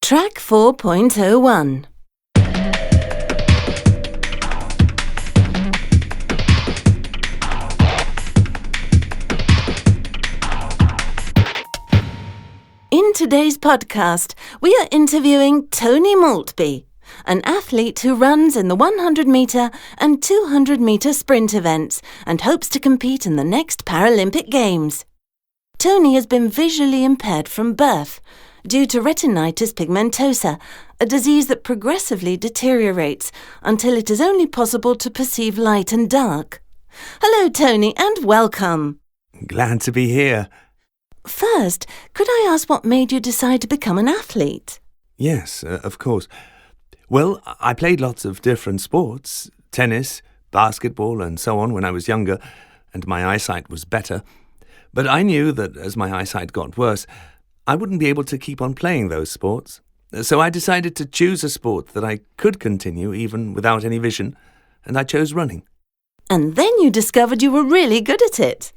Track 4.01. In today's podcast, we are interviewing Tony Maltby, an athlete who runs in the 100-metre and 200-metre sprint events and hopes to compete in the next Paralympic Games. Tony has been visually impaired from birth due to retinitis pigmentosa, a disease that progressively deteriorates until it is only possible to perceive light and dark. Hello, Tony, and welcome. Glad to be here. First, could I ask what made you decide to become an athlete? Yes, of course. Well, I played lots of different sports, tennis, basketball and so on when I was younger, and my eyesight was better. But I knew that as my eyesight got worse, I wouldn't be able to keep on playing those sports. So I decided to choose a sport that I could continue even without any vision, and I chose running. And then you discovered you were really good at it.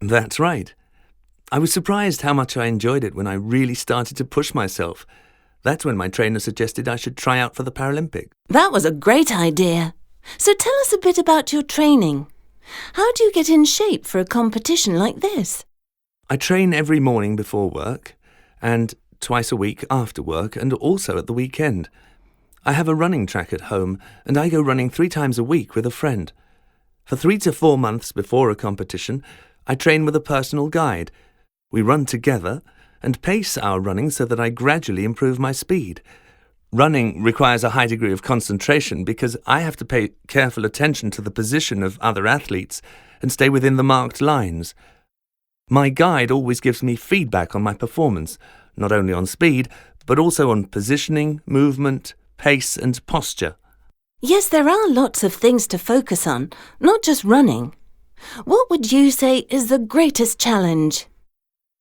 That's right. I was surprised how much I enjoyed it when I really started to push myself. That's when my trainer suggested I should try out for the Paralympics. That was a great idea. So tell us a bit about your training. How do you get in shape for a competition like this? I train every morning before work, and twice a week after work, and also at the weekend. I have a running track at home, and I go running 3 times a week with a friend. For 3 to 4 months before a competition, I train with a personal guide. We run together and pace our running so that I gradually improve my speed. Running requires a high degree of concentration because I have to pay careful attention to the position of other athletes and stay within the marked lines. My guide always gives me feedback on my performance, not only on speed, but also on positioning, movement, pace and posture. Yes, there are lots of things to focus on, not just running. What would you say is the greatest challenge?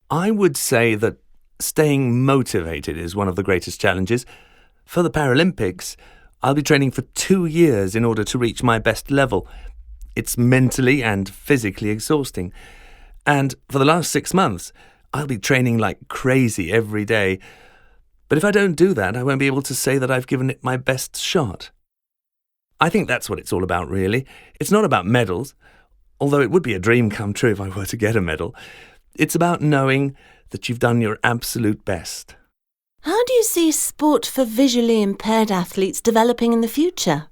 I would say that staying motivated is one of the greatest challenges. For the Paralympics, I'll be training for 2 years in order to reach my best level. It's mentally and physically exhausting. And for the last 6 months, I'll be training like crazy every day. But if I don't do that, I won't be able to say that I've given it my best shot. I think that's what it's all about, really. It's not about medals, although it would be a dream come true if I were to get a medal. It's about knowing that you've done your absolute best. How do you see sport for visually impaired athletes developing in the future?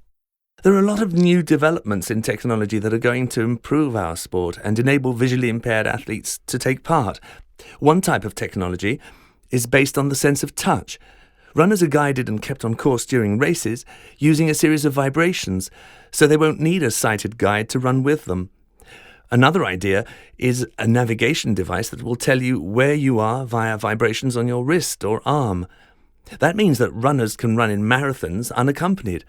There are a lot of new developments in technology that are going to improve our sport and enable visually impaired athletes to take part. One type of technology is based on the sense of touch. Runners are guided and kept on course during races using a series of vibrations, so they won't need a sighted guide to run with them. Another idea is a navigation device that will tell you where you are via vibrations on your wrist or arm. That means that runners can run in marathons unaccompanied.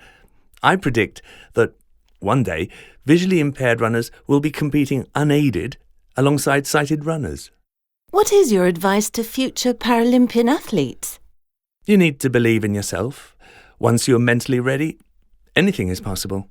I predict that one day visually impaired runners will be competing unaided alongside sighted runners. What is your advice to future Paralympian athletes? You need to believe in yourself. Once you're mentally ready, anything is possible.